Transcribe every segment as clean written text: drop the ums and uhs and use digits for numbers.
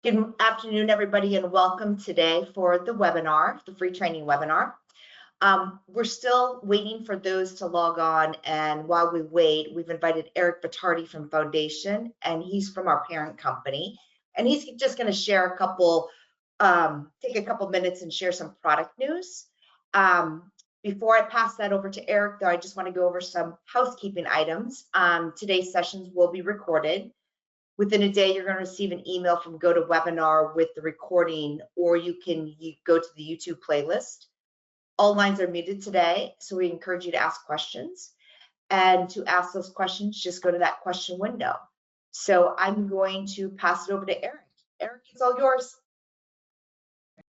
Good afternoon, everybody, and welcome today for the webinar, the free training webinar. We're still waiting for those to log on, and while we wait, we've invited Eric Vittardi from Foundation, and he's from our parent company, and he's just going to share a couple, take a couple minutes and share some product news. Before I pass that over to Eric, though, I just want to go over some housekeeping items. Today's sessions will be recorded. Within a day, you're going to receive an email from GoToWebinar with the recording, or you can go to the YouTube playlist. All lines are muted today, so we encourage you to ask questions. And to ask those questions, just go to that question window. So I'm going to pass it over to Eric. Eric, it's all yours.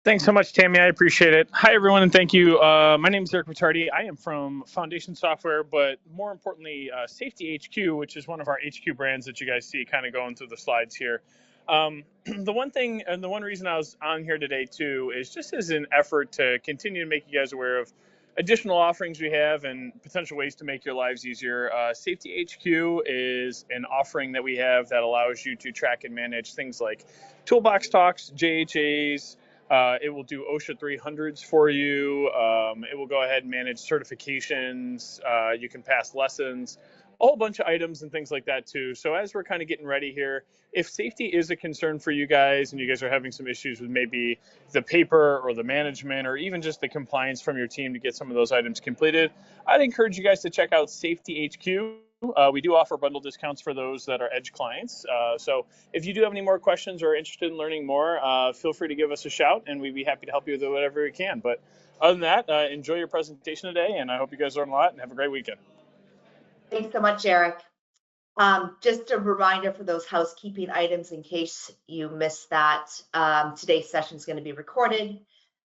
Thanks so much, Tammy. I appreciate it. Hi, everyone, and thank you. My name is Eric Vittardi. I am from Foundation Software, but more importantly, Safety HQ, which is one of our HQ brands that you guys see kind of going through the slides here. The one thing and the one reason I was on here today, too, is just as an effort to continue to make you guys aware of additional offerings we have and potential ways to make your lives easier. Safety HQ is an offering that we have that allows you to track and manage things like toolbox talks, JHAs. It will do OSHA 300s for you. It will go ahead and manage certifications. You can pass lessons, a whole bunch of items and things like that too. So as we're kind of getting ready here, if safety is a concern for you guys and you guys are having some issues with maybe the paper or the management or even just the compliance from your team to get some of those items completed, I'd encourage you guys to check out Safety HQ. We do offer bundle discounts for those that are Edge clients. So if you do have any more questions or are interested in learning more, feel free to give us a shout, and we'd be happy to help you with whatever we can. But other than that, enjoy your presentation today, and I hope you guys learn a lot and have a great weekend. Thanks so much, Eric. Just a reminder for those housekeeping items in case you missed that. Today's session is going to be recorded.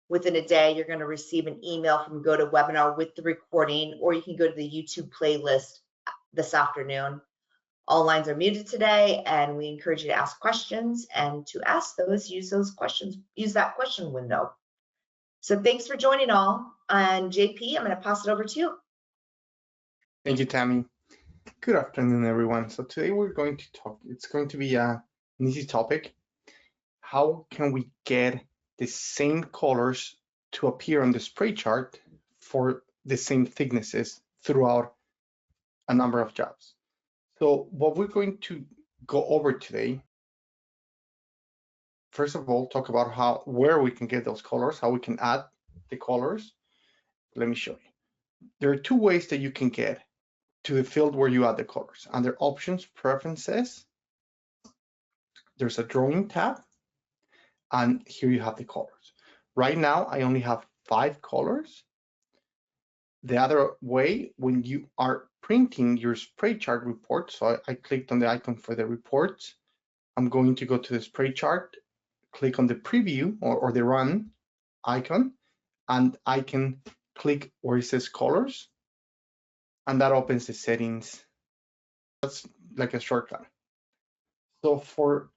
Within a day, you're going to receive an email from GoToWebinar with the recording, or you can go to the YouTube playlist this afternoon. All lines are muted today, and we encourage you to ask questions, and to ask those, use that question window. So thanks for joining all, and JP, I'm going to pass it over to you. Thank you, Tammy. Good afternoon, everyone. So today we're going to talk, it's going to be an easy topic. How can we get the same colors to appear on the spray chart for the same thicknesses throughout a number of jobs? So what we're going to go over today, first of all, talk about where we can get those colors, how we can add the colors. Let me show you. There are two ways that you can get to the field where you add the colors. Under Options, Preferences, there's a Drawing tab, and here you have the colors. Right now, I only have 5 colors. The other way, when you are printing your spray chart report, so I clicked on the icon for the reports. I'm going to go to the spray chart, click on the preview or the run icon, and I can click where it says colors, and that opens the settings. That's like a shortcut. So for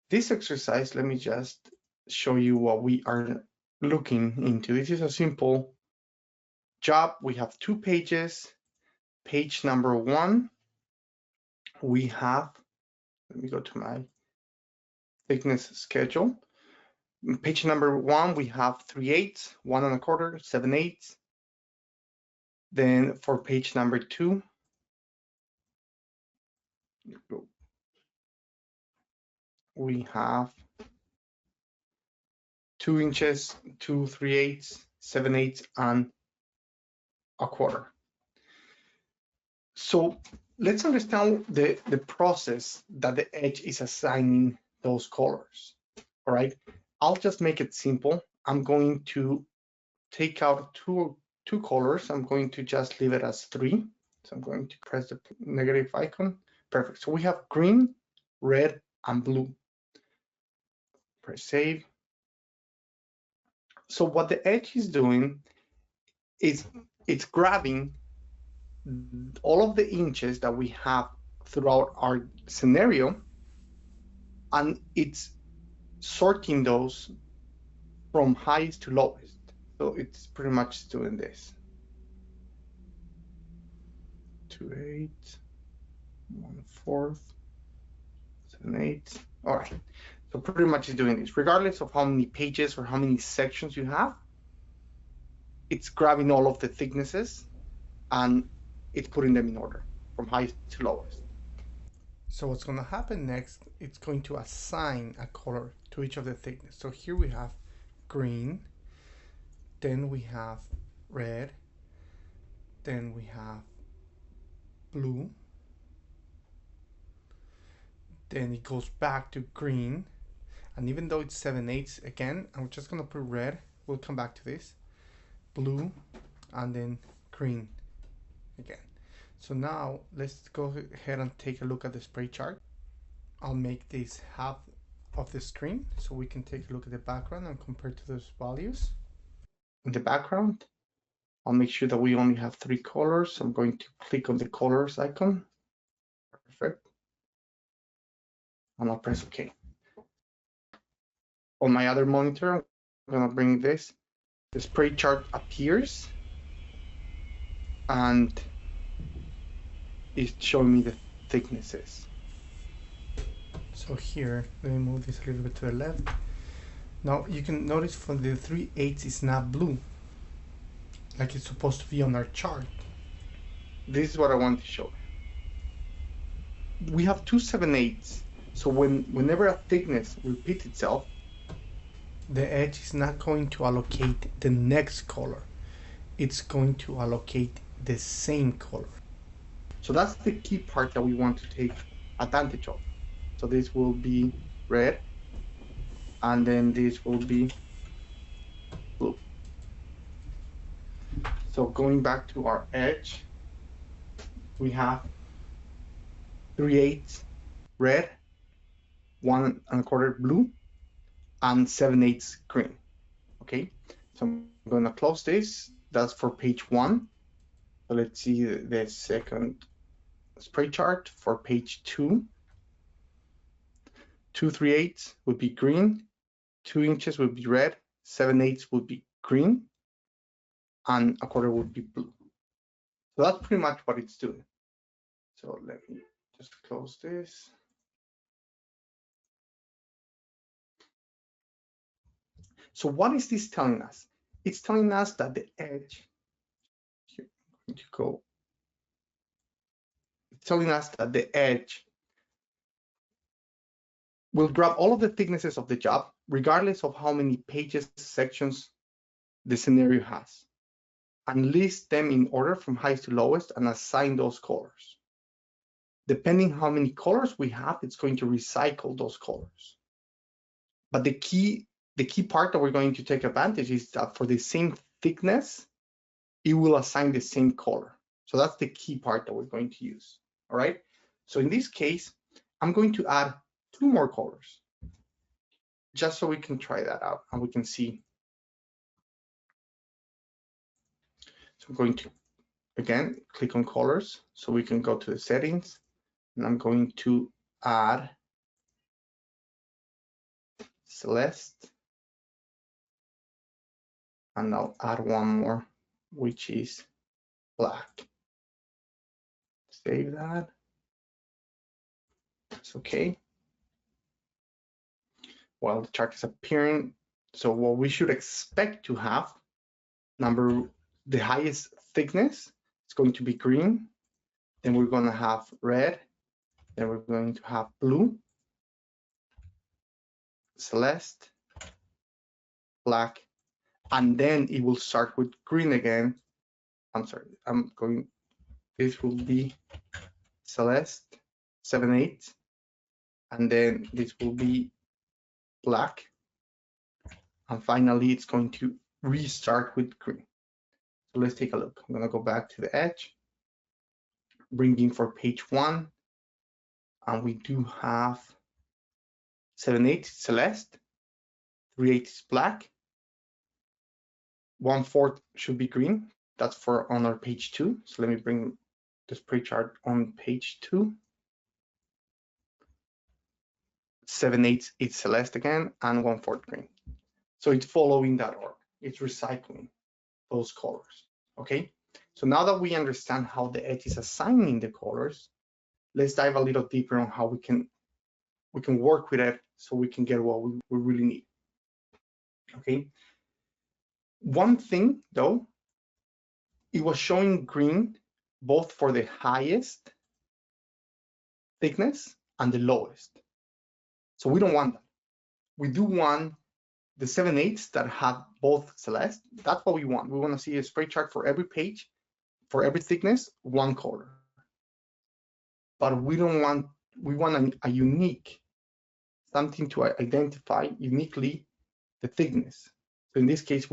this exercise, let me just show you what we are looking into. This is a simple job. We have 2 pages. Page number 1, we have, let me go to my thickness schedule. Page number 1, we have 3/8, 1 1/4, 7/8. Then for page number 2, we have 2 inches, 2 3/8, 7/8, and 1/4. So let's understand the process that the Edge is assigning those colors. All right, I'll just make it simple. I'm going to take out two colors. I'm going to just leave it as 3. So I'm going to press the negative icon. Perfect. So we have green, red, and blue. Press save. So what the Edge is doing is it's grabbing all of the inches that we have throughout our scenario, and it's sorting those from highest to lowest. So it's pretty much doing this. 2/8, 1/4, 7/8. All right. So pretty much it's doing this, regardless of how many pages or how many sections you have. It's grabbing all of the thicknesses and it's putting them in order from highest to lowest. So what's going to happen next, it's going to assign a color to each of the thickness. So here we have green, then we have red, then we have blue, then it goes back to green, and even though it's 7/8, again, I'm just going to put red, we'll come back to this, blue, and then green again. So now let's go ahead and take a look at the spray chart. I'll make this half of the screen so we can take a look at the background and compare to those values. In the background, I'll make sure that we only have 3 colors. I'm going to click on the colors icon. Perfect. And I'll press OK. On my other monitor, I'm going to bring this. The spray chart appears and it's showing me the thicknesses. So here, let me move this a little bit to the left. Now you can notice for the 3/8 is not blue, like it's supposed to be on our chart. This is what I want to show. We have 2 7/8, so whenever a thickness repeats itself, the edge is not going to allocate the next color. It's going to allocate the same color. So that's the key part that we want to take advantage of. So this will be red, and then this will be blue. So going back to our edge, we have 3/8 red, 1 1/4 blue, and 7/8 green. Okay, so I'm going to close this. That's for page 1. So let's see the second spray chart for page 2. 2 3/8 would be green, 2 inches would be red, 7/8 would be green, and 1/4 would be blue. So that's pretty much what it's doing. So let me just close this. So what is this telling us? It's telling us that the edge, here, I'm going to go. It's telling us that the edge will grab all of the thicknesses of the job, regardless of how many pages, sections the scenario has, and list them in order from highest to lowest and assign those colors. Depending how many colors we have, it's going to recycle those colors. But the key part that we're going to take advantage is that for the same thickness, it will assign the same color. So that's the key part that we're going to use. All right. So in this case, I'm going to add 2 more colors, just so we can try that out and we can see. So I'm going to, again, click on colors so we can go to the settings, and I'm going to add Celeste, and I'll add 1 more, which is black. Save that. It's okay. While the chart is appearing, so what we should expect to have, the highest thickness is going to be green, then we're going to have red, then we're going to have blue, Celeste, black, and then it will start with green again. I'm sorry, this will be Celeste, 7/8, and then this will be black, and finally it's going to restart with green. So let's take a look. I'm going to go back to the edge, bring in for page 1, and we do have 7/8 Celeste, 3/8 is black, 1/4 should be green. That's for on our page 2. So let me bring the spray chart on page 2. 7/8 is Celeste again, and 1/4 green. So it's following that order. It's recycling those colors. Okay. So now that we understand how the edge is assigning the colors, let's dive a little deeper on how we can we can work with it so we can get what we really need. Okay. One thing though, it was showing green both for the highest thickness and the lowest. So we don't want that. We do want the 7/8 that have both Celeste. That's what we want. We want to see a spray chart for every page, for every thickness, one color. But we don't want, we want a unique, something to identify uniquely the thickness. So in this case,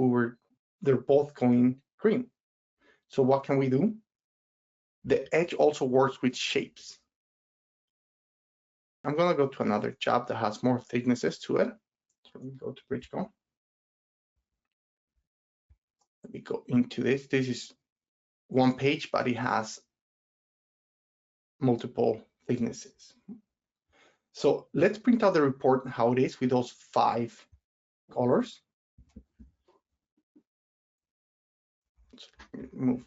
they're both going green. So what can we do? The edge also works with shapes. I'm gonna go to another job that has more thicknesses to it. So let me go to Bridgecom. Let me go into this. This is one page, but it has multiple thicknesses. So let's print out the report how it is with those 5 colors. Move.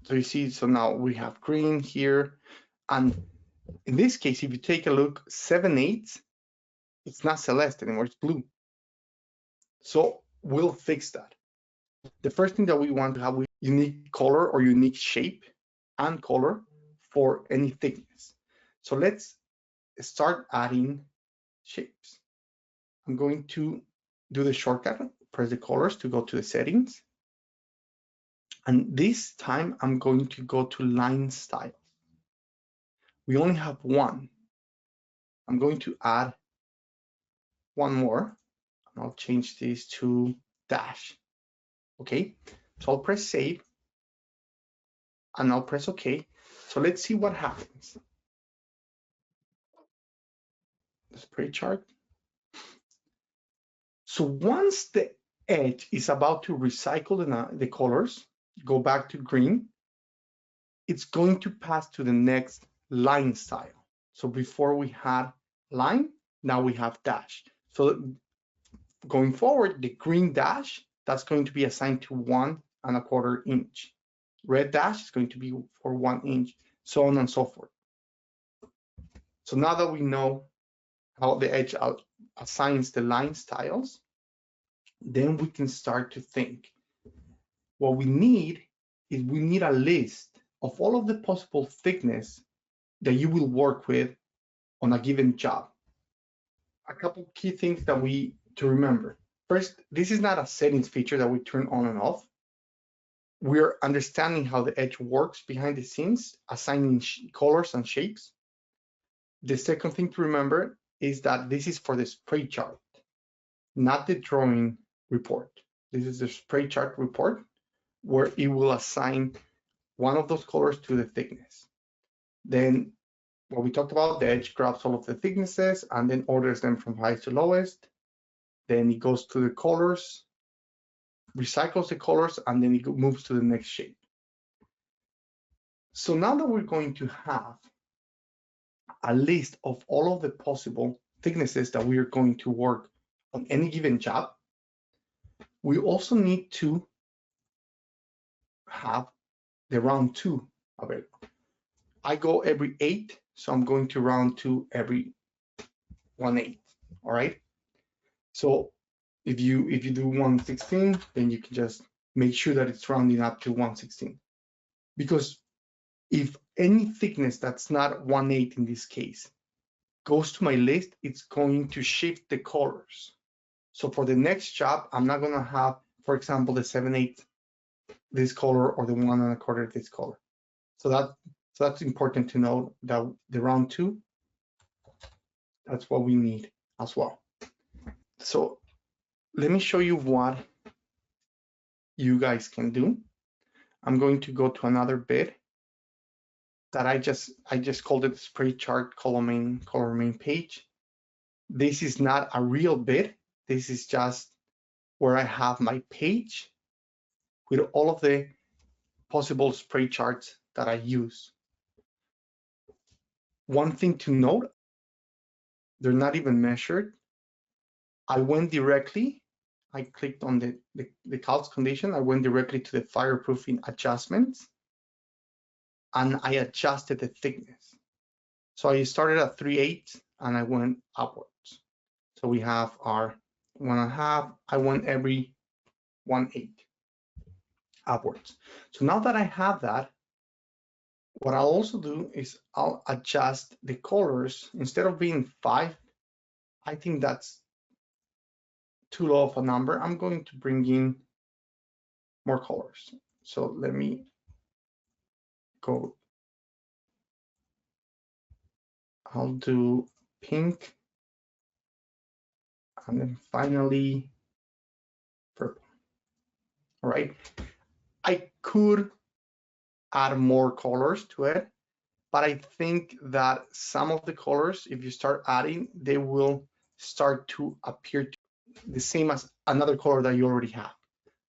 So you see, so now we have green here. And in this case, if you take a look, 7/8, it's not Celeste anymore, it's blue. So we'll fix that. The first thing that we want to have a unique color or unique shape and color for any thickness. So let's start adding shapes. I'm going to do the shortcut, press the colors to go to the settings. And this time I'm going to go to line style. We only have one. I'm going to add one more. And I'll change this to dash. Okay, so I'll press save and I'll press OK. So let's see what happens. The spray chart. So once the edge is about to recycle the colors, go back to green, it's going to pass to the next line style. So before we had line, now we have dash. So going forward, the green dash, that's going to be assigned to 1 1/4 inch. Red dash is going to be for 1 inch, so on and so forth. So now that we know how the edge assigns the line styles, then we can start to think. What we need is we need a list of all of the possible thickness that you will work with on a given job. A couple key things that to remember. First, this is not a settings feature that we turn on and off. We're understanding how the edge works behind the scenes, assigning colors and shapes. The second thing to remember is that this is for the spray chart, not the drawing report. This is the spray chart report where it will assign one of those colors to the thickness. Then what we talked about, the edge grabs all of the thicknesses and then orders them from highest to lowest. Then it goes to the colors, recycles the colors, and then it moves to the next shape. So now that we're going to have a list of all of the possible thicknesses that we are going to work on any given job, we also need to have the round 2 available. I go every 8, so I'm going to round to every 1/8. All right. So if you do 1/16, then you can just make sure that it's rounding up to 1/16. Because if any thickness that's not 1/8 in this case goes to my list, it's going to shift the colors. So for the next job, I'm not going to have, for example, the 7/8 this color or the 1 1/4 this color. So that's important to know, that the round 2, that's what we need as well. So let me show you what you guys can do. I'm going to go to another bit that I just called it spray chart color main page. This is not a real bit. This is just where I have my page with all of the possible spray charts that I use. One thing to note, they're not even measured. I went directly, I clicked on the calcs condition, I went directly to the fireproofing adjustments, and I adjusted the thickness. So I started at 3/8 and I went upwards. So we have our 1.5. I went every 1/8 upwards. So now that I have that, what I'll also do is I'll adjust the colors. Instead of being 5, I think that's too low of a number. I'm going to bring in more colors. So let me go. I'll do pink, and then finally purple. All right. I could add more colors to it, but I think that some of the colors, if you start adding, they will start to appear the same as another color that you already have.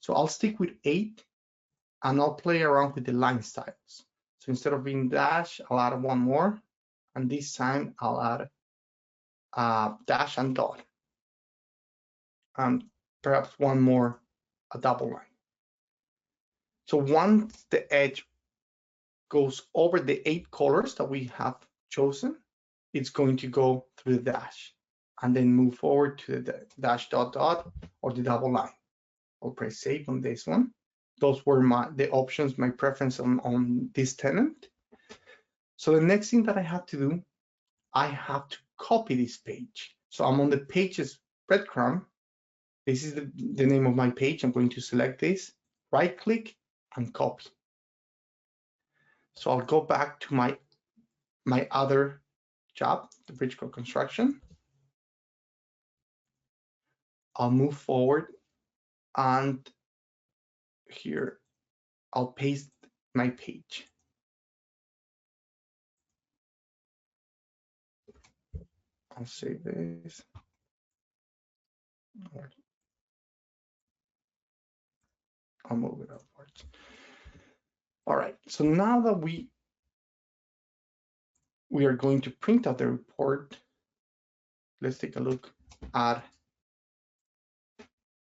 So I'll stick with 8 and I'll play around with the line styles. So instead of being dash, I'll add one more, and this time I'll add dash and dot, and perhaps one more, a double line. So once the edge goes over the 8 colors that we have chosen, it's going to go through the dash and then move forward to the dash dot dot or the double line. I'll press save on this one. Those were the options, my preference on this tenant. So the next thing that I have to do, I have to copy this page. So I'm on the pages breadcrumb. This is the name of my page. I'm going to select this, right click and copy. So I'll go back to my other job, the bridge code construction. I'll move forward, and here I'll paste my page. I'll save this. I'll move it upwards. All right, so now that we are going to print out the report, let's take a look at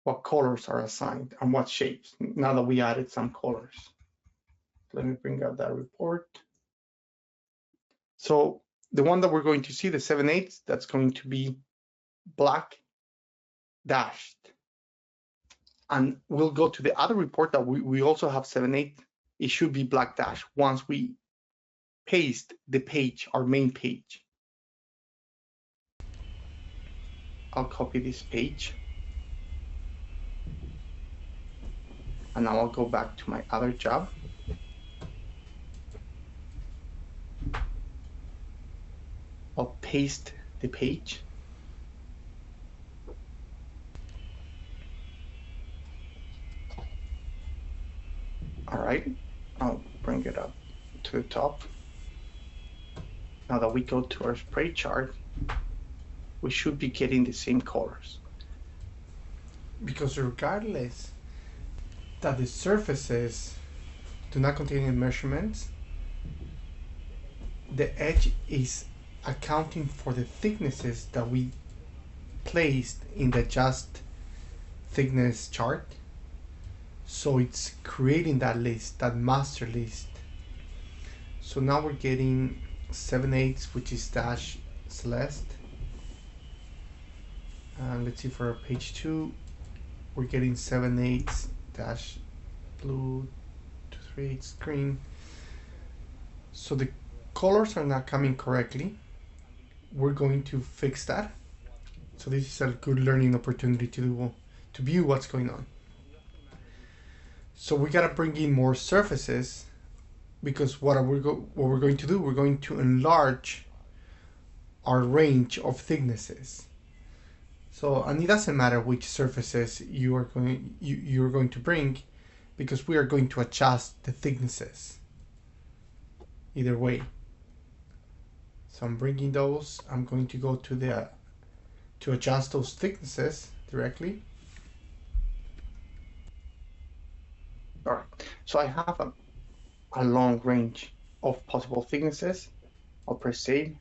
what colors are assigned and what shapes, now that we added some colors. Let me bring out that report. So the one that we're going to see, the 7/8, that's going to be black dashed. And we'll go to the other report that we also have 7/8. It should be black dash once we paste the page, our main page. I'll copy this page. And now I'll go back to my other job. I'll paste the page. All right, I'll bring it up to the top. Now that we go to our spray chart, we should be getting the same colors. Because regardless that the surfaces do not contain any measurements, the edge is accounting for the thicknesses that we placed in the just thickness chart. So it's creating that list, that master list. So now we're getting 7/8, which is dash celeste. And let's see, for page 2, we're getting 7/8 dash blue, 2/3 green. So the colors are not coming correctly. We're going to fix that. So this is a good learning opportunity to view what's going on. So we gotta bring in more surfaces, because what we're going to do, we're going to enlarge our range of thicknesses. So, and it doesn't matter which surfaces you're going to bring, because we are going to adjust the thicknesses either way. So I'm bringing those. I'm going to go to adjust those thicknesses directly. All right, so I have a long range of possible thicknesses. I'll press save.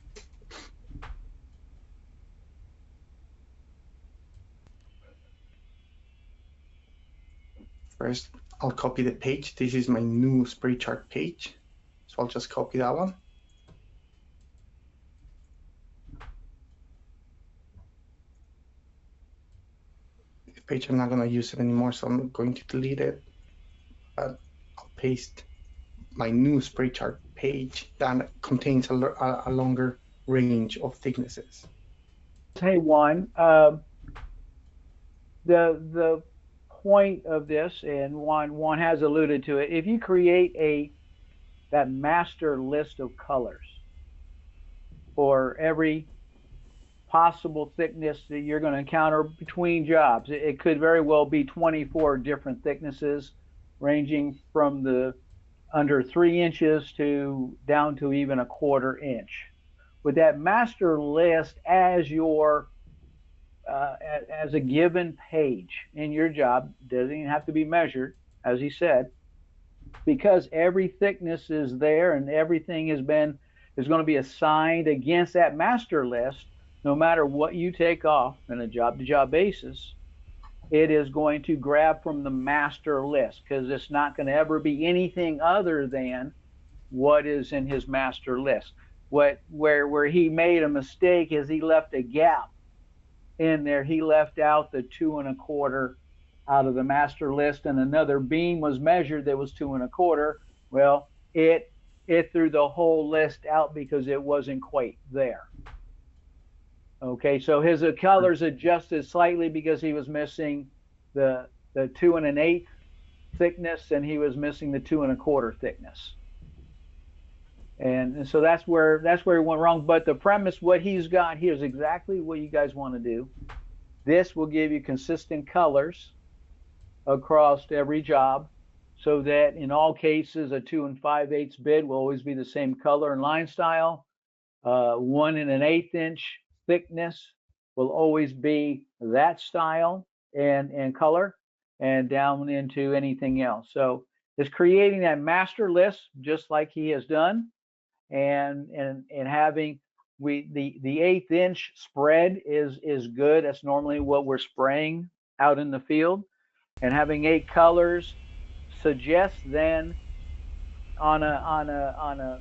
First, I'll copy the page. This is my new spray chart page. So I'll just copy that one. page. I'm not going to use it anymore, so I'm going to delete it. But I'll paste my new spray chart page that contains a longer range of thicknesses. Hey, Juan, the point of this, and Juan has alluded to it, if you create that master list of colors for every possible thickness that you're going to encounter between jobs, it could very well be 24 different thicknesses, ranging from the under 3 inches to down to even a 1/4 inch. With that master list as your as a given page in your job, doesn't even have to be measured, as he said, because every thickness is there and everything is going to be assigned against that master list. No matter what you take off on a job-to-job basis, it is going to grab from the master list, because it's not going to ever be anything other than what is in his master list. Where he made a mistake is he left a gap in there. He left out the 2 1/4 out of the master list, and another beam was measured that was 2 1/4. Well, it threw the whole list out because it wasn't quite there. Okay, so his colors adjusted slightly because he was missing the 2 1/8 thickness, and he was missing the 2 1/4 thickness. And so that's where he went wrong. But the premise, what he's got here, is exactly what you guys want to do. This will give you consistent colors across every job, so that in all cases a 2 5/8 bid will always be the same color and line style. 1 1/8 inch thickness will always be that style and color, and down into anything else. So it's creating that master list just like he has done, and having the 1/8 inch spread is good. That's normally what we're spraying out in the field, and having 8 colors suggests then on a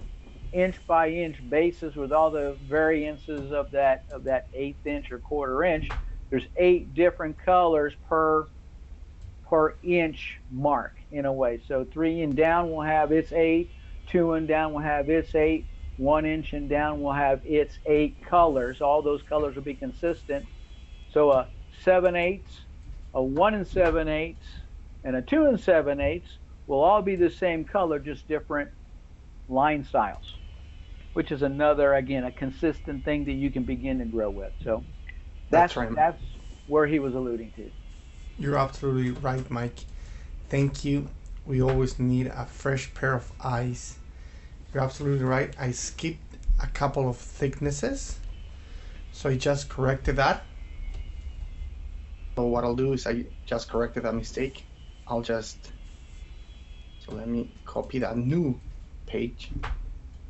inch by inch basis, with all the variances of that 1/8 inch or 1/4 inch, there's 8 different colors per inch mark in a way. So 3 and down will have its 8, 2 and down will have its 8, 1 inch and down will have its 8 colors. All those colors will be consistent. So a 7/8, a 1 7/8, and a 2 7/8 will all be the same color, just different line styles, which is another, again, a consistent thing that you can begin to grow with. So that's right. That's where he was alluding to. You're absolutely right, Mike. Thank you. We always need a fresh pair of eyes. You're absolutely right. I skipped a couple of thicknesses, so I just corrected that. So what I'll do is I just corrected that mistake. So let me copy that new page,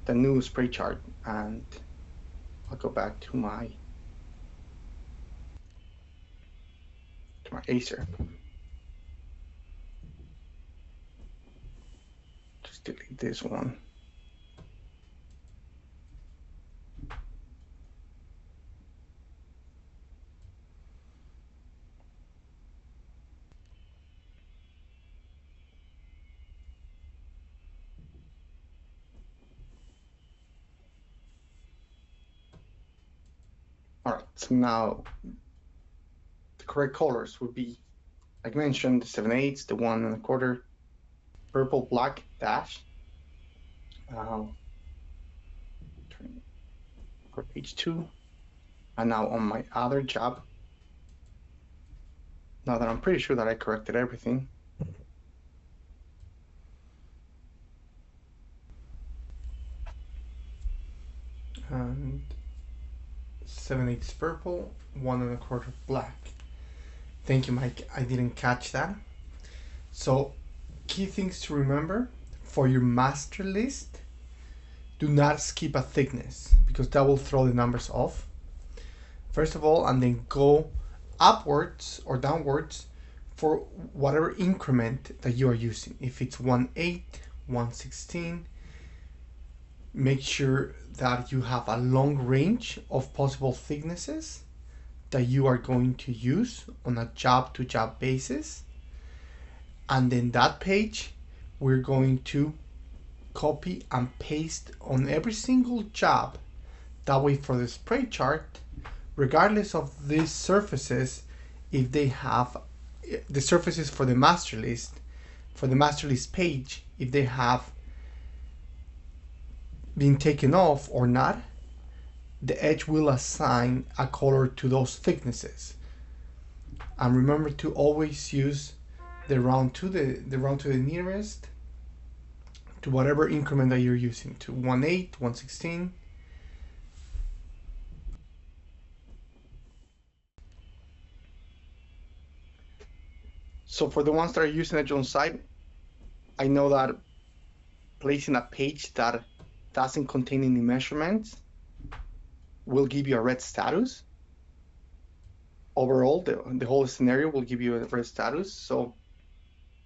the new spray chart, and I'll go back to my Acer. Just delete this one. All right, so now the correct colors would be, like mentioned, the 7/8, the 1 1/4, purple, black, dash. For page 2, and now on my other job, now that I'm pretty sure that I corrected everything, and 7/8 purple, 1 1/4 black. Thank you, Mike. I didn't catch that. So, key things to remember for your master list: do not skip a thickness, because that will throw the numbers off. First of all, and then go upwards or downwards for whatever increment that you are using. If it's 1/8, 1/16, make sure that you have a long range of possible thicknesses that you are going to use on a job-to-job basis. And then that page, we're going to copy and paste on every single job. That way for the spray chart, regardless of these surfaces, if they have the surfaces for the master list page, if they have been taken off or not, the edge will assign a color to those thicknesses. And remember to always use the round to the nearest, to whatever increment that you're using, to 1/8, 1/16. So for the ones that are using Edge on site, I know that placing a page that doesn't contain any measurements will give you a red status. Overall, the whole scenario will give you a red status. So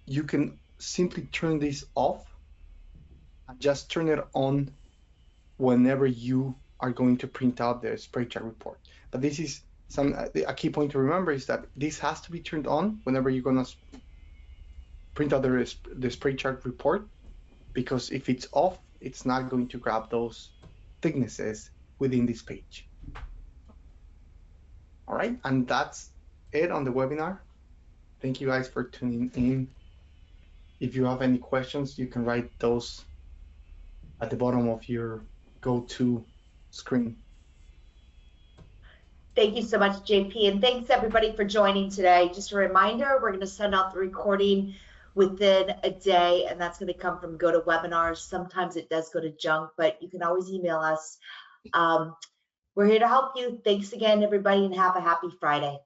you can simply turn this off and just turn it on whenever you are going to print out the spray chart report. But this is a key point to remember, is that this has to be turned on whenever you're going to print out the spray chart report, because if it's off, it's not going to grab those thicknesses within this page. All right, and that's it on the webinar. Thank you guys for tuning in. If you have any questions, you can write those at the bottom of your go-to screen. Thank you so much, JP, and thanks everybody for joining today. Just a reminder, we're going to send out the recording within a day, and that's going to come from GoToWebinars. Sometimes it does go to junk, but you can always email us. We're here to help you. Thanks again, everybody, and have a happy Friday.